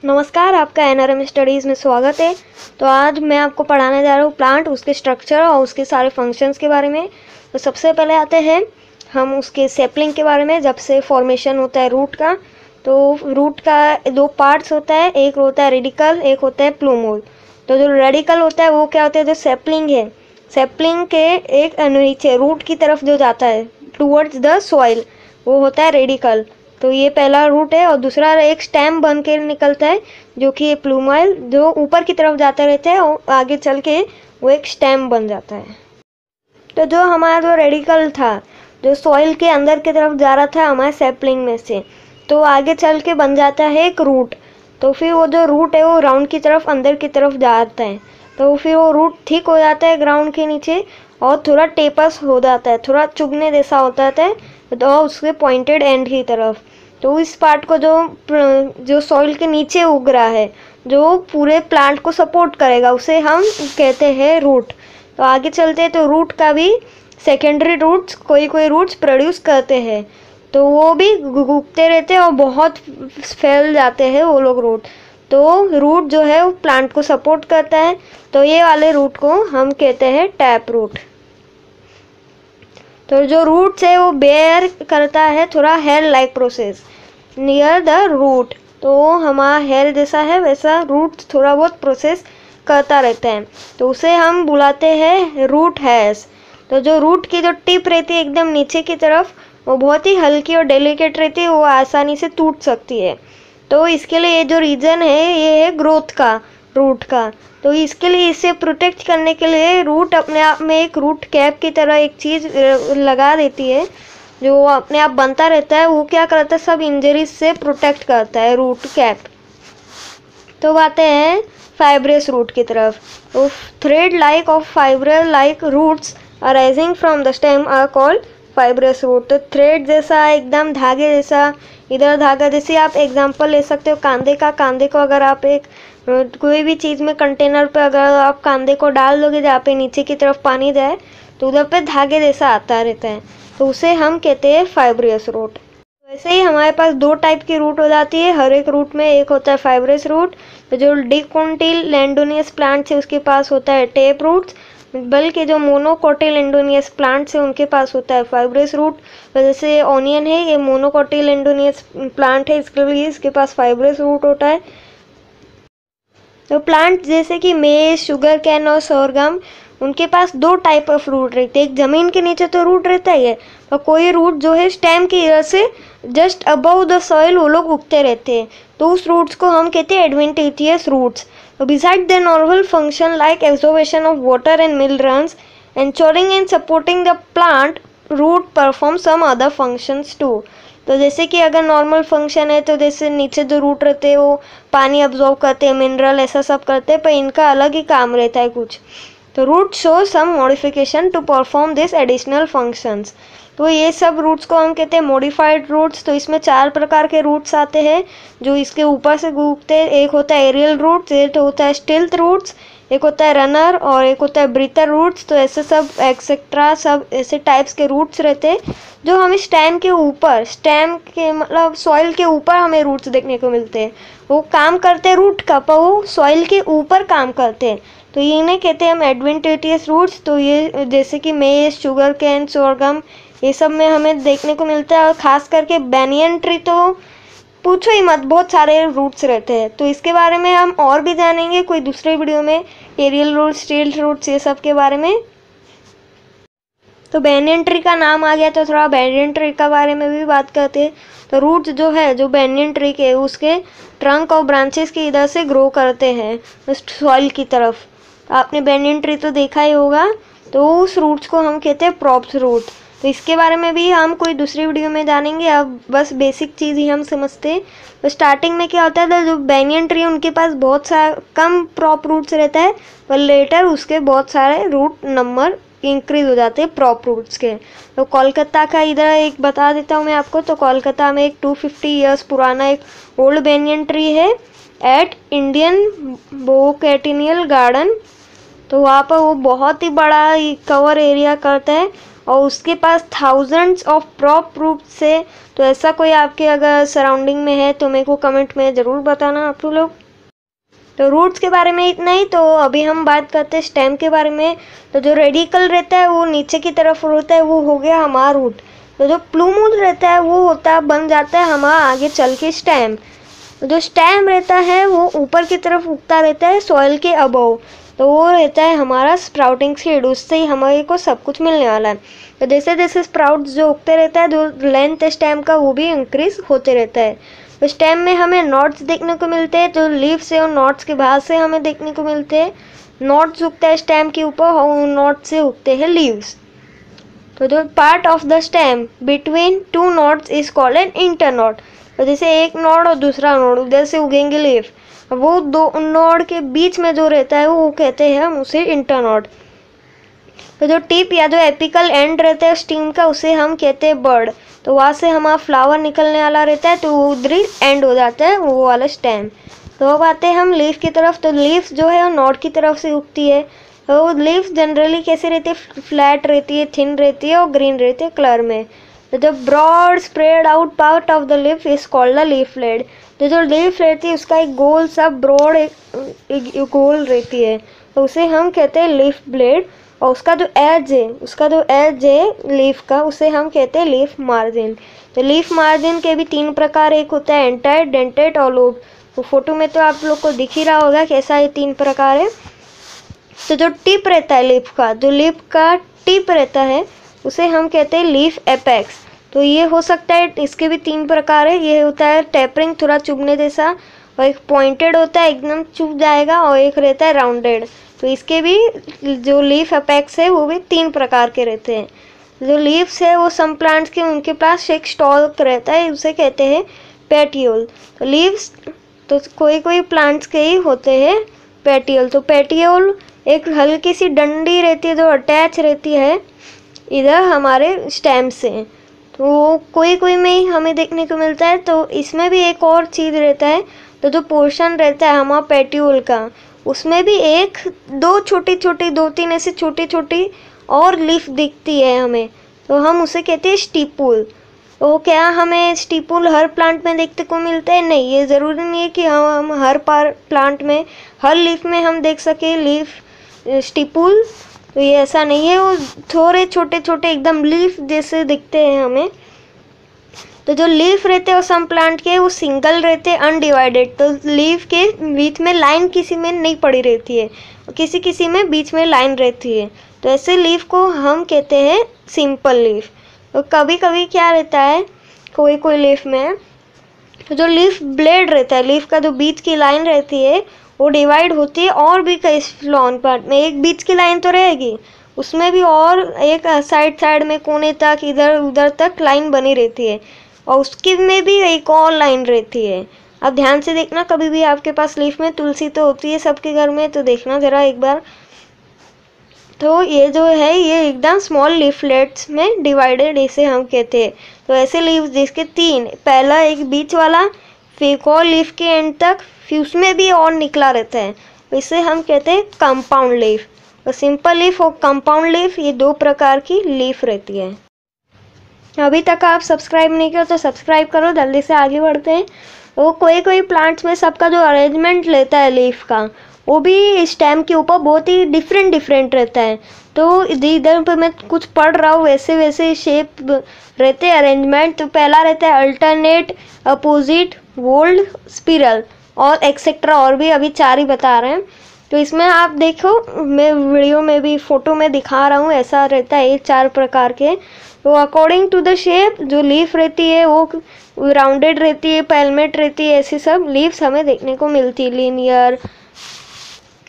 नमस्कार, आपका NRM studies में स्वागत है। तो आज मैं आपको पढ़ाने जा रहा हूँ प्लांट, उसके स्ट्रक्चर और उसके सारे फंक्शंस के बारे में। तो सबसे पहले आते हैं हम उसके सेपलिंग के बारे में, जब से फॉर्मेशन होता है रूट का। तो रूट का दो पार्ट्स होता है, एक होता है रेडिकल, एक होता है प्लूमोल। तो जो रेडिकल होता है वो क्या होता है, जो सेपलिंग है, सेपलिंग के एक नीचे रूट की तरफ जो जाता है टूवर्ड्स द सॉइल, वो होता है रेडिकल। तो ये पहला रूट है, और दूसरा एक स्टेम बन के निकलता है जो कि प्लूमोल, जो ऊपर की तरफ जाता रहता है और आगे चल के वो एक स्टेम बन जाता है। तो जो हमारा जो रेडिकल था, जो सॉइल के अंदर की तरफ जा रहा था हमारे सैपलिंग में से, तो आगे चल के बन जाता है एक रूट। तो फिर वो जो रूट है वो ग्राउंड की तरफ अंदर की तरफ जाता है। तो फिर वो रूट थिक हो जाता है ग्राउंड के नीचे, और थोड़ा टेपस हो जाता है, थोड़ा चुभने जैसा होता है तो उसके पॉइंटेड एंड की तरफ। तो इस पार्ट को जो सॉइल के नीचे उग रहा है, जो पूरे प्लांट को सपोर्ट करेगा, उसे हम कहते हैं रूट। तो आगे चलते हैं, तो रूट का भी सेकेंडरी रूट्स, कोई रूट्स प्रोड्यूस करते हैं, तो वो भी उगते रहते हैं और बहुत फैल जाते हैं वो लोग रूट। तो रूट जो है वो प्लांट को सपोर्ट करता है, तो ये वाले रूट को हम कहते हैं टैप रूट। तो जो रूट्स है वो बेयर करता है थोड़ा hair like process near the root. तो हमारा हेयर जैसा है वैसा रूट थोड़ा बहुत प्रोसेस करता रहता है, तो उसे हम बुलाते हैं रूट हेयर्स। तो जो रूट की जो टिप रहती है एकदम नीचे की तरफ, वो बहुत ही हल्की और डेलिकेट रहती है, वो आसानी से टूट सकती है। तो इसके लिए ये जो रीजन है ये है ग्रोथ का, रूट का। तो इसके लिए, इसे प्रोटेक्ट करने के लिए रूट अपने आप में एक रूट कैप की तरह एक चीज़ लगा देती है, जो अपने आप बनता रहता है। वो क्या करता है, सब इंजरीज से प्रोटेक्ट करता है रूट कैप। तो आते हैं फाइब्रस रूट की तरफ। तो थ्रेड लाइक और fibre like roots arising from the stem are called fibrous root. तो थ्रेड जैसा, एकदम धागे जैसा, इधर धागा जैसे आप एग्जांपल ले सकते हो कांदे का। कांदे को अगर आप एक कोई भी चीज़ में कंटेनर पे अगर आप कांदे को डाल दोगे जहाँ पे नीचे की तरफ पानी जाए, तो उधर पे धागे जैसा आता रहता है, तो उसे हम कहते हैं फाइब्रस रूट। वैसे ही हमारे पास दो टाइप की रूट हो जाती है हर एक रूट में। एक होता है फाइब्रस रूट, तो जो डिकोटिलेडोनियस प्लांट्स है उसके पास होता है टेप रूट्स, बल्कि जो मोनोकोटिलेडोनियस प्लांट्स है उनके पास होता है फाइब्रस रूट। जैसे ऑनियन है, ये मोनोकोटिलेडोनियस प्लांट है, इसके लिए इसके पास फाइब्रस रूट होता है। तो प्लांट जैसे कि मेज, शुगर कैन और सोरगम, उनके पास दो टाइप ऑफ रूट रहते हैं। एक जमीन के नीचे तो रूट रहता ही है, और कोई रूट जो है स्टेम की इधर से जस्ट अबव द सॉइल वो लोग उगते रहते हैं, तो उस रूट्स को हम कहते हैं adventitious roots. Beside the normal function like absorption of water and minerals, ensuring and supporting the plant, root perform some other functions too। तो जैसे कि अगर नॉर्मल फंक्शन है, तो जैसे नीचे जो रूट रहते हैं वो पानी अब्जॉर्ब करते हैं, मिनरल ऐसा सब करते हैं, पर इनका अलग ही काम रहता है कुछ। तो root show some modification to perform this additional functions. तो ये सब रूट्स को हम कहते हैं मॉडिफाइड रूट्स। तो इसमें चार प्रकार के रूट्स आते हैं जो इसके ऊपर से उगते हैं। एक होता है एरियल रूट्स, एक होता है स्टिल्थ रूट्स, एक होता है रनर, और एक होता है ब्रीथर रूट्स। तो ऐसे सब एक्सेट्रा सब ऐसे टाइप्स के रूट्स रहते हैं जो हमें स्टेम के ऊपर, स्टेम के मतलब सॉइल के ऊपर हमें रूट्स देखने को मिलते हैं। वो काम करते हैं रूट का, पर वो सॉइल के ऊपर काम करते हैं, तो ये इन्हें कहते हैं हम एडवेंटिशियस रूट्स। तो ये जैसे कि मेज, शुगर कैन, सोरगम, ये सब में हमें देखने को मिलता है। और ख़ास करके बैनियन ट्री तो पूछो ही मत, बहुत सारे रूट्स रहते हैं। तो इसके बारे में हम और भी जानेंगे कोई दूसरे वीडियो में, एरियल रूट्स, स्टिल्थ रूट्स, ये सब के बारे में। तो बैनियन ट्री का नाम आ गया, तो थोड़ा बैनियन ट्री का बारे में भी बात करते हैं। तो रूट्स जो है, जो बैनियन ट्री के, उसके ट्रंक और ब्रांचेस के इधर से ग्रो करते हैं सॉइल की तरफ। तो आपने बैनियन ट्री तो देखा ही होगा, तो उस रूट्स को हम कहते हैं प्रॉप्स रूट। तो इसके बारे में भी हम कोई दूसरी वीडियो में जानेंगे, अब बस बेसिक चीज़ ही हम समझते हैं। तो स्टार्टिंग में क्या होता है, जो बैनियन ट्री उनके पास बहुत सारा कम प्रॉप रूट्स रहता है, पर लेटर उसके बहुत सारे रूट नंबर इंक्रीज हो जाते हैं प्रॉप रूट्स के। तो कोलकाता का इधर एक बता देता हूँ मैं आपको। तो कोलकाता में एक 250 ईयर्स पुराना एक ओल्ड बैनियन ट्री है एट इंडियन बोकेटिनियल गार्डन। तो वहाँ पर वो बहुत ही बड़ा कवर एरिया करता है, और उसके पास थाउजेंड्स ऑफ प्रॉप रूट्स है। तो ऐसा कोई आपके अगर सराउंडिंग में है तो मेरे को कमेंट में ज़रूर बताना आप लोग। तो रूट्स के बारे में इतना ही। तो अभी हम बात करते हैं स्टेम के बारे में। तो जो रेडिकल रहता है वो नीचे की तरफ होता है, वो हो गया हमारा रूट। तो जो प्लूमूल रहता है वो होता है बन जाता है हमारा आगे चल के स्टेम। तो जो स्टेम रहता है वो ऊपर की तरफ उगता रहता है सॉइल के अबव। तो वो रहता है हमारा स्प्राउटिंग सीड, उससे ही हमारे को सब कुछ मिलने वाला है। तो जैसे जैसे स्प्राउट्स जो उगते रहता है, जो लेंथ है स्टेम का वो भी इंक्रीज होते रहता है। तो स्टेम में हमें नॉट्स देखने को मिलते हैं, जो लीव्स है और नॉट्स के बाद से हमें देखने को मिलते हैं। नॉट्स उगता है स्टेम के ऊपर और नॉट से उगते हैं लीव्स। तो जो part of the stem between two nodes is called an internode. तो जैसे एक नोड और दूसरा नोड उधर से उगेंगे लीफ, वो दो नोड के बीच में जो रहता है वो कहते हैं हम उसे इंटरनॉट। तो जो टिप या जो एपिकल एंड रहता है स्टीम का उसे हम कहते हैं बर्ड। तो वहाँ से हमारा फ्लावर निकलने वाला रहता है, तो उधर ही एंड हो जाता है वो वाला स्टेम। तो अब आते हैं हम लीफ की तरफ। तो लीफ जो है वो नॉट की तरफ से उगती है। तो लीफ जनरली कैसे रहती है, फ्लैट रहती है, थिन रहती है और ग्रीन रहती है कलर में। तो the broad spread out part of the leaf is called the leaflet. तो जो लीफ रहती है उसका एक गोल सा ब्रॉड एक गोल रहती है, तो उसे हम कहते हैं लीफ ब्लेड। और उसका जो एज है लीफ का, उसे हम कहते हैं लीफ मार्जिन। तो लीफ मार्जिन के भी 3 प्रकार, एक होता है एंटाइड, डेंटेड और लोब। तो फोटो में तो आप लोग को दिख ही रहा होगा कैसा ये 3 प्रकार है। तो जो टिप रहता है लीफ का, जो लीफ का टिप रहता है उसे हम कहते हैं लीफ एपेक्स। तो ये हो सकता है, इसके भी 3 प्रकार है। ये होता है टेपरिंग, थोड़ा चुभने जैसा, और एक पॉइंटेड होता है एकदम चुभ जाएगा, और एक रहता है राउंडेड। तो इसके भी जो लीफ एपेक्स है वो भी 3 प्रकार के रहते हैं। जो लीव्स है वो सम प्लांट्स के उनके पास एक स्टॉक रहता है, उसे कहते हैं पेटियोल। तो लीव्स तो कोई प्लांट्स के ही होते हैं पेटियोल। तो पेटियोल एक हल्की सी डंडी रहती है जो अटैच रहती है इधर हमारे स्टेम से। तो कोई में ही हमें देखने को मिलता है। तो इसमें भी एक और चीज़ रहता है, तो जो पोर्शन रहता है हमारा पेटियोल का, उसमें भी 1-2 छोटी-छोटी 2-3 ऐसी छोटी-छोटी और लीफ दिखती है हमें, तो हम उसे कहते हैं स्टिपुल। तो क्या हमें स्टिपुल हर प्लांट में देखने को मिलता है? नहीं, ये ज़रूरी नहीं है कि हम हर प्लांट में हर लीफ में हम देख सके लीफ स्टिपुल। तो ये ऐसा नहीं है, वो थोड़े छोटे-छोटे एकदम लीफ जैसे दिखते हैं हमें। तो जो लीफ रहते हैं वो सम प्लांट के वो सिंगल रहते हैं, अनडिवाइडेड। तो लीफ के बीच में लाइन किसी में नहीं पड़ी रहती है, किसी में बीच में लाइन रहती है। तो ऐसे लीफ को हम कहते हैं सिंपल लीफ। तो कभी कभी क्या रहता है कोई लीफ में, तो जो लीफ ब्लेड रहता है, लीफ का जो बीच की लाइन रहती है वो डिवाइड होती है और भी कई फ्लॉन पार्ट में। एक बीच की लाइन तो रहेगी, उसमें भी और एक साइड में कोने तक इधर उधर तक लाइन बनी रहती है, और उसके में भी एक और लाइन रहती है। अब ध्यान से देखना, कभी भी आपके पास लीफ में तुलसी तो होती है सबके घर में, तो देखना ज़रा एक बार। तो ये जो है ये एकदम स्मॉल लीफलेट्स में डिवाइडेड इसे हम कहते हैं। तो ऐसे लीव्स जिसके 3, पहला एक बीच वाला, फिर एक और लीफ के एंड तक, फिर उसमें भी और निकला रहता है, तो इसे हम कहते हैं कंपाउंड लीफ। तो सिंपल लीफ और कंपाउंड लीफ, ये 2 प्रकार की लीफ रहती है। अभी तक आप सब्सक्राइब नहीं किया तो सब्सक्राइब करो, जल्दी से आगे बढ़ते हैं। वो कोई प्लांट्स में सबका जो अरेंजमेंट रहता है लीफ का, वो भी स्टेम के ऊपर बहुत ही डिफरेंट रहता है। तो इधर पे मैं कुछ पढ़ रहा हूँ, वैसे शेप रहते हैं अरेंजमेंट। तो पहला रहता है अल्टरनेट, अपोजिट, वोल्ड, स्पिरल और एक्सेट्रा, और भी अभी 4 ही बता रहे हैं। तो इसमें आप देखो, मैं वीडियो में भी फोटो में दिखा रहा हूँ, ऐसा रहता है ये 4 प्रकार के। तो अकॉर्डिंग टू द शेप जो लीफ रहती है वो राउंडेड रहती है, पैलमेट रहती है, ऐसी सब लीव्स हमें देखने को मिलती है, लीनियर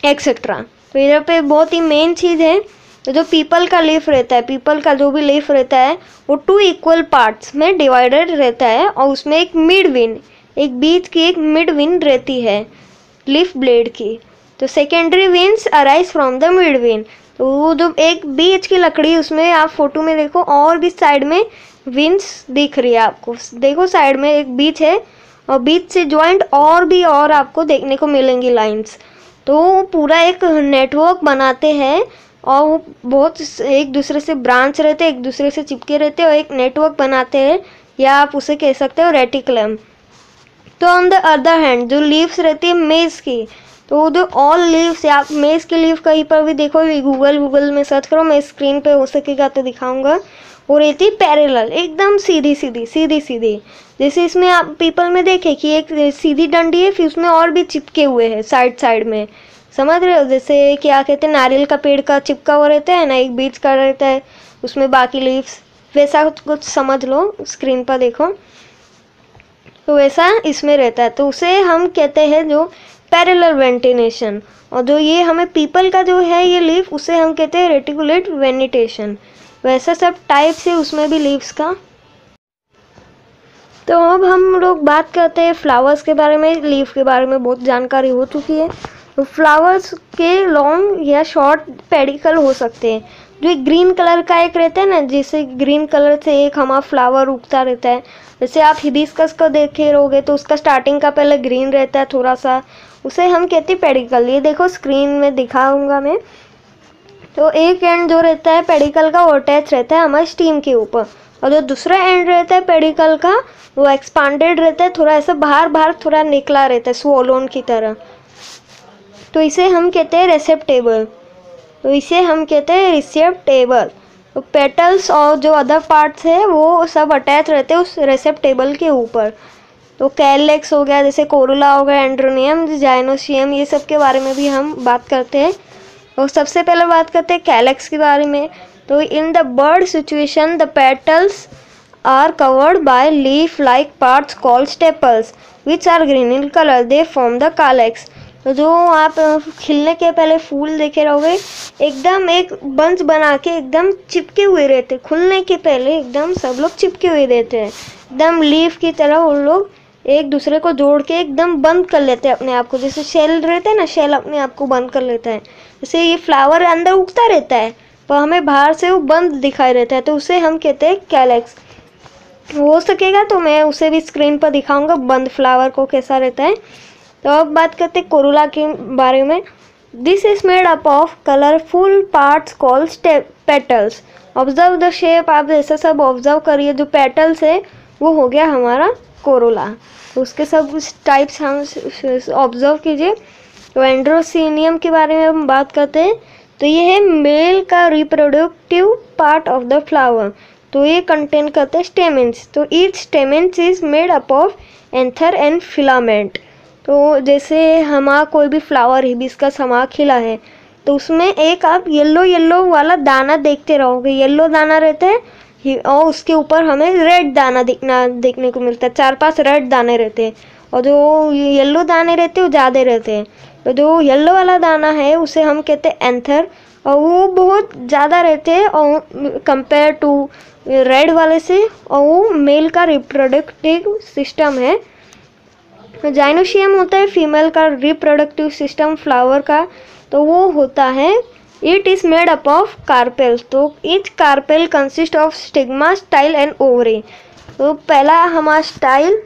एक्सेट्रा। तो इधर पे बहुत ही मेन चीज़ है, तो जो पीपल का लीफ रहता है, पीपल का जो भी लीफ रहता है वो 2 इक्वल पार्ट्स में डिवाइडेड रहता है, और उसमें एक मिड विन, एक बीच की एक मिड विन रहती है लीफ ब्लेड की। तो secondary veins arise from the mid vein. तो वो जो एक बीच की लकड़ी, उसमें आप फोटो में देखो और भी साइड में विंस दिख रही है आपको, देखो साइड में एक बीच है, और बीच से जॉइंट और आपको देखने को मिलेंगी लाइंस। तो पूरा एक नेटवर्क बनाते हैं और वो बहुत एक दूसरे से ब्रांच रहते हैं, एक दूसरे से चिपके रहते हैं और एक नेटवर्क बनाते हैं, या आप उसे कह सकते हो रेटिकुलम। तो ऑन द अदर हैंड जो लीव्स रहती है मेज की, तो जो ऑल लीव्स, या आप मेज की लीव कहीं पर भी देखो, गूगल में सर्च करो, मैं स्क्रीन पे हो सकेगा तो दिखाऊंगा, वो रहती है पैरेलल, एकदम सीधी सीधी सीधी सीधी। जैसे इसमें आप पीपल में देखे कि एक सीधी डंडी है, फिर उसमें और भी चिपके हुए हैं साइड साइड में, समझ रहे हो? जैसे क्या कहते हैं, नारियल का पेड़ का चिपका हुआ रहता है ना, एक बीच का रहता है, उसमें बाकी लीव्स, वैसा कुछ समझ लो, स्क्रीन पर देखो, तो वैसा इसमें रहता है। तो उसे हम कहते हैं जो पैरेलल वेंटिलेशन। और जो ये हमें पीपल का जो है ये लीफ, उसे हम कहते हैं रेटिकुलेट वेनिटेशन। वैसा सब टाइप्स है उसमें भी लीव्स का। तो अब हम लोग बात करते हैं फ्लावर्स के बारे में। लीफ के बारे में बहुत जानकारी हो चुकी है। तो फ्लावर्स के लॉन्ग या शॉर्ट पेडिकल हो सकते हैं। जो एक ग्रीन कलर का एक रहता है ना, जैसे ग्रीन कलर से एक हमारा फ्लावर उगता रहता है, जैसे आप हिबिस्कस को देखे रहोगे तो उसका स्टार्टिंग का पहले ग्रीन रहता है थोड़ा सा, उसे हम कहते हैं पेडिकल। ये देखो स्क्रीन में दिखाऊंगा मैं। तो एक एंड जो रहता है पेडिकल का वो अटैच रहता है हमारे स्टीम के ऊपर, और जो दूसरा एंड रहता है पेडिकल का वो एक्सपांडेड रहता है, थोड़ा ऐसा बाहर बाहर थोड़ा निकला रहता है स्वोलोन की तरह। तो इसे हम कहते हैं रिसेप्टेबल। तो इसे हम कहते हैं रिसेप्टेबल। तो पेटल्स और जो अदर पार्ट्स है वो सब अटैच रहते हैं उस रिसेप्टेबल के ऊपर। तो कैलेक्स हो गया, जैसे कोरोला हो गया, एंड्रोनियम, जाइनोसियम, ये सब के बारे में भी हम बात करते हैं। और सबसे पहले बात करते हैं कैलेक्स के बारे में। तो in the bird situation the petals are covered by leaf-like parts called staples, which are green in color. They form the calyx. तो जो आप खिलने के पहले फूल देखे रहोगे, एकदम एक बंच बना के एकदम चिपके हुए रहते, खुलने के पहले एकदम सब लोग चिपके हुए रहते हैं, एकदम लीफ की तरह उन लोग एक दूसरे को जोड़ के एकदम बंद कर लेते हैं अपने आप को। जैसे शेल रहते हैं ना, शेल अपने आप को बंद कर लेता है, जैसे ये फ्लावर अंदर उगता रहता है पर हमें बाहर से वो बंद दिखाई देता है, तो उसे हम कहते हैं कैलेक्स। हो सकेगा तो मैं उसे भी स्क्रीन पर दिखाऊंगा बंद फ्लावर को कैसा रहता है। तो अब बात करते हैं कोरोला के बारे में। This is made up of colourful parts called petals. Observe the shape, आप ऐसा सब ऑब्जर्व करिए। जो पेटल्स है वो हो गया हमारा कोरोला, तो उसके सब टाइप्स हम ऑब्जर्व कीजिए। तो एंड्रोसिनियम के बारे में हम बात करते हैं। तो ये है मेल का reproductive part of the flower. तो ये कंटेन करते हैं स्टेमेंस। तो each stamens is made up of anther and filament. तो जैसे हमारा कोई भी फ्लावर हिबिस्कस हमारा खिला है, तो उसमें एक आप येलो येलो वाला दाना देखते रहोगे, येलो दाना रहता है और उसके ऊपर हमें रेड दाना देखने को मिलता है। 4-5 रेड दाने रहते हैं और जो येलो दाने रहते हैं वो ज़्यादा रहते हैं। तो जो येलो वाला दाना है उसे हम कहते हैं एंथर, और वो बहुत ज़्यादा रहते हैं और कंपेयर टू रेड वाले से, और वो मेल का रिप्रोडक्टिव सिस्टम है। जाइनोसियम होता है फीमेल का रिप्रोडक्टिव सिस्टम फ्लावर का। तो वो होता है it is made up of carpel. तो each carpel consist of stigma, style and ovary. तो पहला हमारा स्टाइल,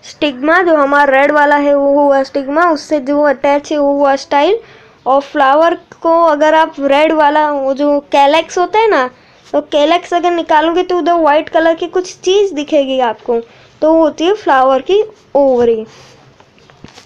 स्टिग्मा जो हमारा रेड वाला है वो हुआ स्टिग्मा, उससे जो अटैच है वो हुआ स्टाइल। और फ्लावर को अगर आप रेड वाला वो जो कैलेक्स होता है ना, तो कैलेक्स अगर निकालोगे तो उधर वाइट कलर की कुछ चीज़ दिखेगी आपको, तो वो होती है फ्लावर की ओवरी।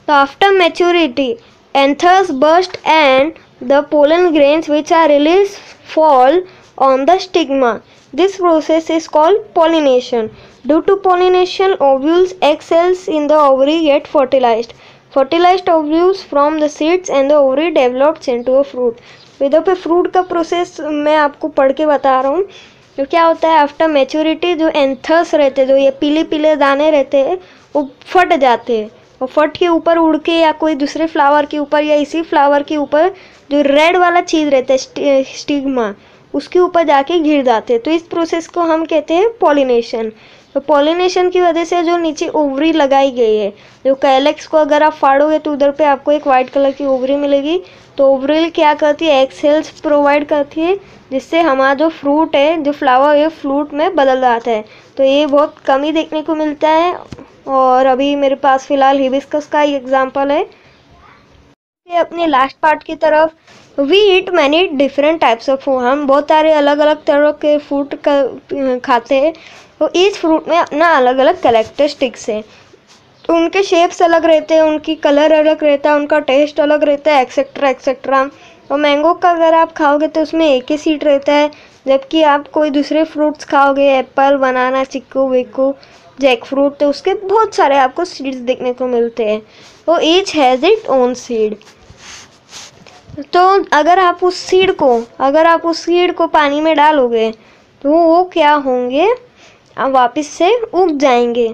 तो after maturity anthers burst and the pollen grains which are release fall on the stigma. This process is called pollination. Due to pollination, ovules, egg cells in the ovary get fertilized. Fertilized ovules from the seeds and the ovary develops into a fruit. इधर पे fruit का process मैं आपको पढ़ के बता रहा हूँ। तो क्या होता है आफ्टर मैच्योरिटी, जो एंथर्स रहते हैं, जो ये पीले पीले दाने रहते हैं, वो फट जाते हैं और फट के ऊपर उड़ के या कोई दूसरे फ्लावर के ऊपर या इसी फ्लावर के ऊपर जो रेड वाला चीज़ रहता है स्टिग्मा, उसके ऊपर जाके घिर जाते हैं। तो इस प्रोसेस को हम कहते हैं पॉलिनेशन। तो पॉलिनेशन की वजह से जो नीचे ओवरी लगाई गई है, जो कैलेक्स को अगर आप फाड़ोगे तो उधर पे आपको एक वाइट कलर की ओवरी मिलेगी। तो ओवरी क्या करती है, एग सेल्स प्रोवाइड करती है, जिससे हमारा जो फ्रूट है, जो फ्लावर है, फ्रूट में बदल जाता है। तो ये बहुत कम ही देखने को मिलता है और अभी मेरे पास फ़िलहाल हिबिस्कस का ही एग्जाम्पल है। अपने लास्ट पार्ट की तरफ, we eat many different types of food, हम बहुत सारे अलग अलग तरह के फ्रूट का खाते हैं। तो ईच फ्रूट में अपना अलग अलग कैरेक्टरिस्टिक्स है, तो उनके शेप्स अलग रहते हैं, उनकी कलर अलग रहता है, उनका टेस्ट अलग रहता है, एक्सेट्रा एक्सेट्रा। और मैंगो का अगर आप खाओगे तो उसमें एक ही सीड रहता है, जबकि आप कोई दूसरे फ्रूट्स खाओगे, एप्पल, बनाना, चिक्कू विक्कू, जैक फ्रूट, तो उसके बहुत सारे आपको सीड्स देखने को मिलते हैं। तो each has it own seed. तो अगर आप उस सीड को पानी में डालोगे तो वो क्या होंगे, वापस से उग जाएंगे।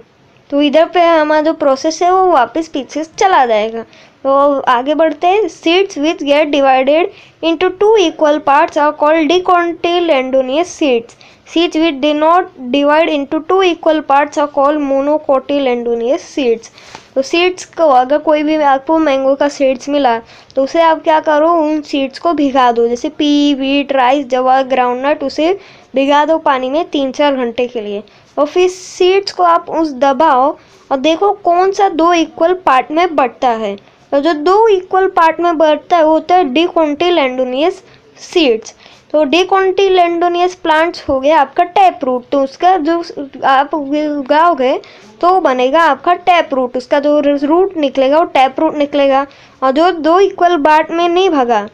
तो इधर पे हमारा जो प्रोसेस है वो वापस पीछे चला जाएगा। तो आगे बढ़ते हैं। Seeds which get divided into 2 equal parts are called dicotyledonous seeds. Seeds which do not divide into 2 equal parts are called monocotyledonous seeds. तो सीड्स को अगर कोई भी आपको मैंगो का सीड्स मिला तो उसे आप क्या करो, उन सीड्स को भिगा दो, जैसे पी, व्हीट, राइस, जवार, ग्राउंडनट, उसे भिगा दो पानी में 3-4 घंटे के लिए। और फिर सीड्स को आप उस दबाओ और देखो कौन सा 2 इक्वल पार्ट में बढ़ता है। तो जो 2 इक्वल पार्ट में बढ़ता है वो होता है डिकॉटिलेडोनियस सीड्स। तो डिकॉटिलेडोनियस प्लांट्स हो गया आपका टैप रूट, तो उसका जो आप उगाओगे तो बनेगा आपका टैप रूट, उसका जो रूट निकलेगा वो टैप रूट निकलेगा। और जो 2 इक्वल पार्ट में नहीं भगा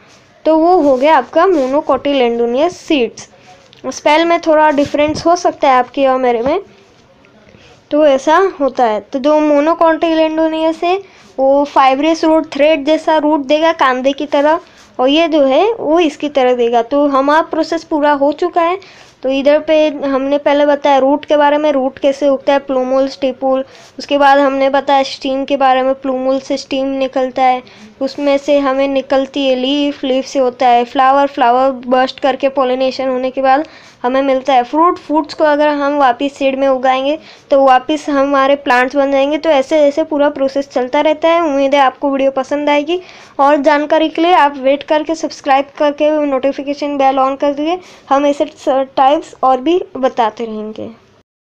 तो वो हो गया आपका मोनोकोटिलेडोनियस सीड्स। स्पेल में थोड़ा डिफरेंस हो सकता है आपके और मेरे में, तो ऐसा होता है। तो जो मोनोकोटिलेडोनियस है वो फाइब्रस रूट, थ्रेड जैसा रूट देगा कांदे की तरह, और ये जो है वो इसकी तरह देगा। तो हमारा प्रोसेस पूरा हो चुका है। तो इधर पे हमने पहले बताया रूट के बारे में, रूट कैसे उगता है, प्लूमुल, स्टिपुल। उसके बाद हमने बताया स्टीम के बारे में, प्लूमुल से स्टीम निकलता है, उसमें से हमें निकलती है लीफ, लीफ से होता है फ्लावर, फ्लावर बर्स्ट करके पॉलिनेशन होने के बाद हमें मिलता है फ्रूट, फ्रूट्स को अगर हम वापस सीड में उगाएंगे तो वापस हमारे प्लांट्स बन जाएंगे। तो ऐसे ऐसे पूरा प्रोसेस चलता रहता है। उम्मीद है आपको वीडियो पसंद आएगी, और जानकारी के लिए आप वेट करके सब्सक्राइब करके नोटिफिकेशन बेल ऑन कर दीजिए, हम ऐसे टाइप्स और भी बताते रहेंगे।